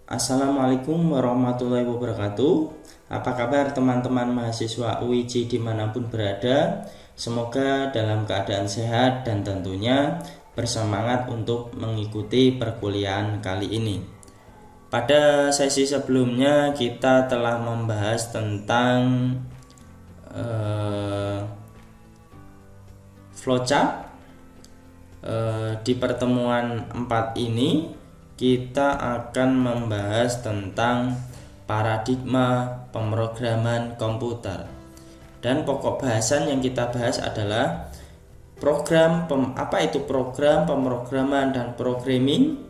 Assalamualaikum warahmatullahi wabarakatuh. Apa kabar teman-teman mahasiswa UIJ dimanapun berada? Semoga dalam keadaan sehat dan tentunya bersemangat untuk mengikuti perkuliahan kali ini. Pada sesi sebelumnya kita telah membahas tentang flowchart. Di pertemuan 4 ini kita akan membahas tentang paradigma pemrograman komputer. Dan pokok bahasan yang kita bahas adalah apa itu program pemrograman dan programming,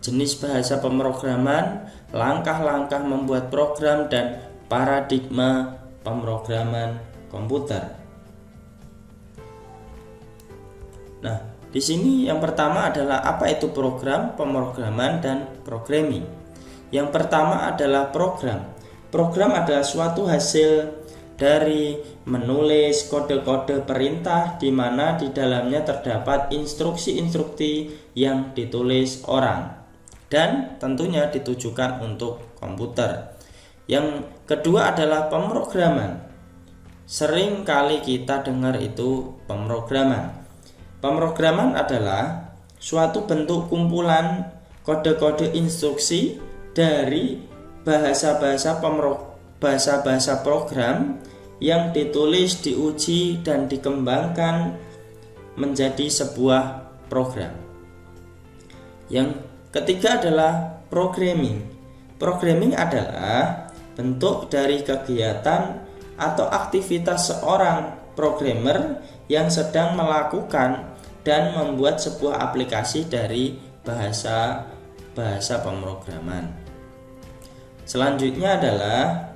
jenis bahasa pemrograman, langkah-langkah membuat program, dan paradigma pemrograman komputer. Nah, di sini yang pertama adalah apa itu program pemrograman dan programming. Yang pertama adalah program. Program adalah suatu hasil dari menulis kode-kode perintah di mana di dalamnya terdapat instruksi-instruksi yang ditulis orang dan tentunya ditujukan untuk komputer. Yang kedua adalah pemrograman. Sering kali kita dengar itu pemrograman. Pemrograman adalah suatu bentuk kumpulan kode-kode instruksi dari bahasa-bahasa program yang ditulis, diuji, dan dikembangkan menjadi sebuah program. Yang ketiga adalah programming. Programming adalah bentuk dari kegiatan atau aktivitas seorang programmer yang sedang melakukan dan membuat sebuah aplikasi dari bahasa pemrograman. Selanjutnya adalah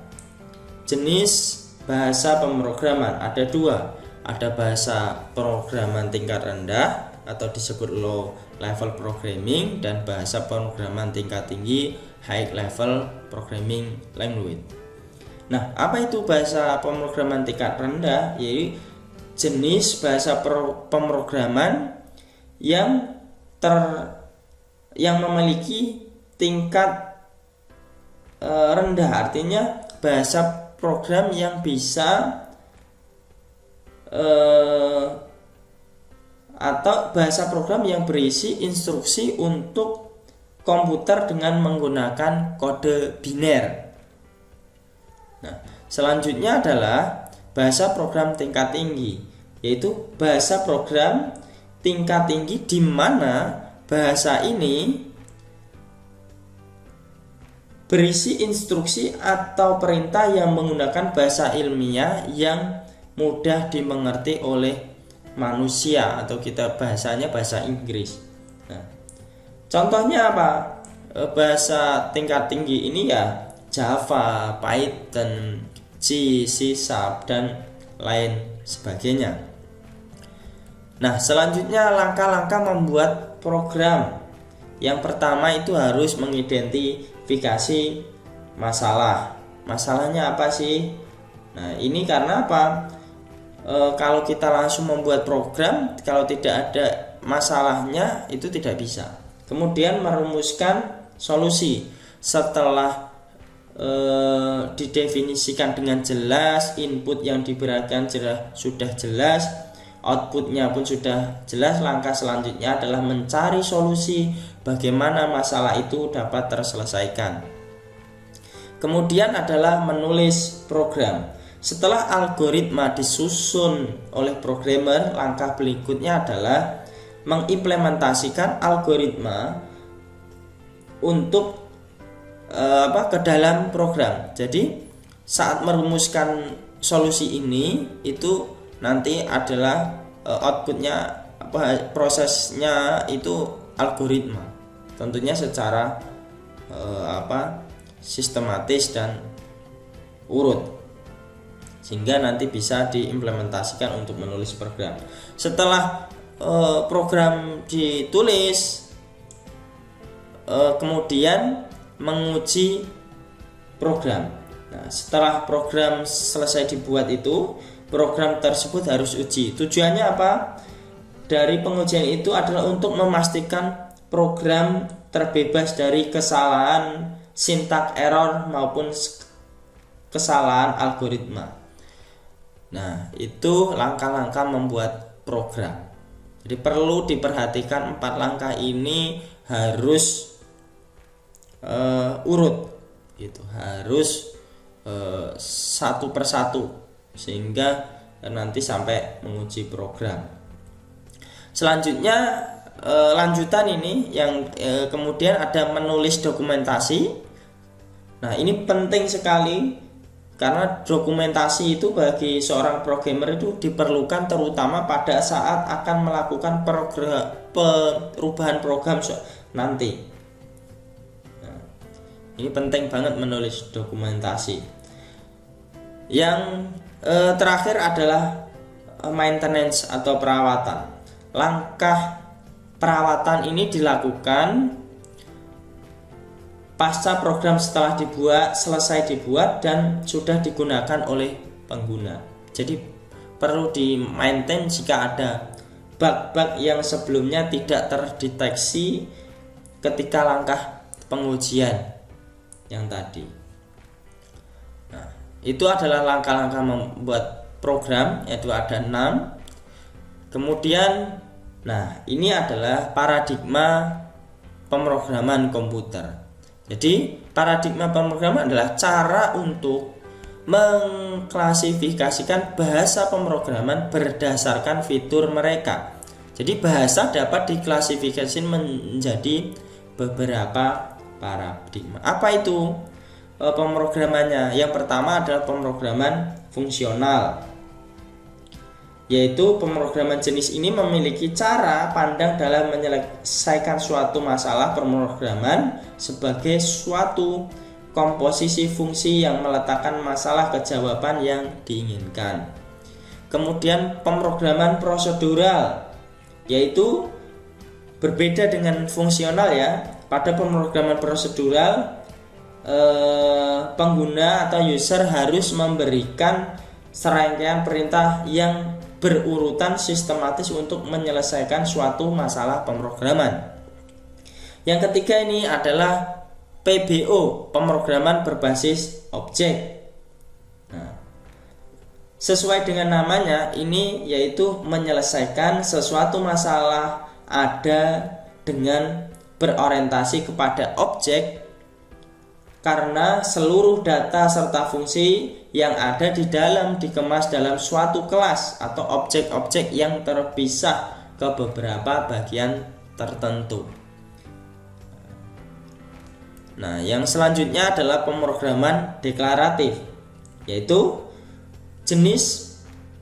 jenis bahasa pemrograman. Ada dua, ada bahasa pemrograman tingkat rendah atau disebut low level programming dan bahasa pemrograman tingkat tinggi high level programming language. Nah, apa itu bahasa pemrograman tingkat rendah? Yaitu jenis bahasa pemrograman yang memiliki tingkat rendah, artinya bahasa program yang bisa atau bahasa program yang berisi instruksi untuk komputer dengan menggunakan kode biner. Nah, selanjutnya adalah bahasa program tingkat tinggi, yaitu bahasa program tingkat tinggi di mana bahasa ini berisi instruksi atau perintah yang menggunakan bahasa ilmiah yang mudah dimengerti oleh manusia, atau kita bahasanya bahasa Inggris. Nah, contohnya apa? Bahasa tingkat tinggi ini ya Java, Python, C, C#, dan lain sebagainya. Nah, selanjutnya langkah-langkah membuat program. Yang pertama itu harus mengidentifikasi masalah. Masalahnya apa sih? Nah, ini karena apa? Kalau kita langsung membuat program, kalau tidak ada masalahnya itu tidak bisa. Kemudian merumuskan solusi. Setelah didefinisikan dengan jelas, input yang diberikan sudah jelas, outputnya pun sudah jelas, langkah selanjutnya adalah mencari solusi bagaimana masalah itu dapat terselesaikan. Kemudian adalah menulis program. Setelah algoritma disusun oleh programmer, langkah berikutnya adalah mengimplementasikan algoritma untuk ke dalam program. Jadi saat merumuskan solusi ini itu nanti adalah outputnya prosesnya itu algoritma, tentunya secara sistematis dan urut, sehingga nanti bisa diimplementasikan untuk menulis program. Setelah program ditulis, kemudian menguji program. Nah, setelah program selesai dibuat itu, program tersebut harus uji. Tujuannya apa? Dari pengujian itu adalah untuk memastikan program terbebas dari kesalahan syntax error maupun kesalahan algoritma. Nah, itu langkah-langkah membuat program. Jadi perlu diperhatikan 4 langkah ini harus urut gitu, harus satu persatu sehingga nanti sampai menguji program. Selanjutnya lanjutan ini yang kemudian ada menulis dokumentasi. Nah, ini penting sekali karena dokumentasi itu bagi seorang programmer itu diperlukan terutama pada saat akan melakukan perubahan program nanti. Nah, ini penting banget menulis dokumentasi. Yang terakhir adalah maintenance atau perawatan. Langkah perawatan ini dilakukan pasca program setelah selesai dibuat dan sudah digunakan oleh pengguna. Jadi perlu di maintain jika ada bug-bug yang sebelumnya tidak terdeteksi ketika langkah pengujian yang tadi. Nah, itu adalah langkah-langkah membuat program, yaitu ada 6. Kemudian, nah ini adalah paradigma pemrograman komputer. Jadi paradigma pemrograman adalah cara untuk mengklasifikasikan bahasa pemrograman berdasarkan fitur mereka. Jadi bahasa dapat diklasifikasi menjadi beberapa paradigma. Apa itu pemrogramannya? Yang pertama adalah pemrograman fungsional, yaitu pemrograman jenis ini memiliki cara pandang dalam menyelesaikan suatu masalah pemrograman sebagai suatu komposisi fungsi yang meletakkan masalah ke jawaban yang diinginkan. Kemudian pemrograman prosedural, yaitu berbeda dengan fungsional ya. Pada pemrograman prosedural pengguna atau user harus memberikan serangkaian perintah yang berurutan sistematis untuk menyelesaikan suatu masalah pemrograman. Yang ketiga ini adalah PBO, pemrograman berbasis objek. Nah, sesuai dengan namanya ini yaitu menyelesaikan sesuatu masalah ada dengan berorientasi kepada objek, karena seluruh data serta fungsi yang ada di dalam dikemas dalam suatu kelas atau objek-objek yang terpisah ke beberapa bagian tertentu. Nah, yang selanjutnya adalah pemrograman deklaratif, yaitu jenis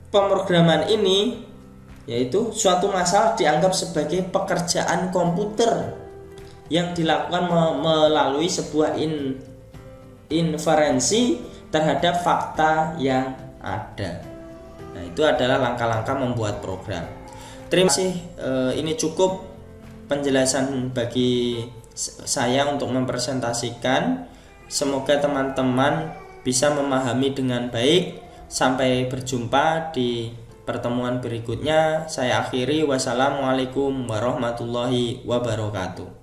pemrograman ini yaitu suatu masalah dianggap sebagai pekerjaan komputer yang dilakukan melalui sebuah inferensi terhadap fakta yang ada. Nah, itu adalah langkah-langkah membuat program. Terima kasih. Ini cukup penjelasan bagi saya untuk mempresentasikan. Semoga teman-teman bisa memahami dengan baik. Sampai berjumpa di pertemuan berikutnya. Saya akhiri. Wassalamualaikum warahmatullahi wabarakatuh.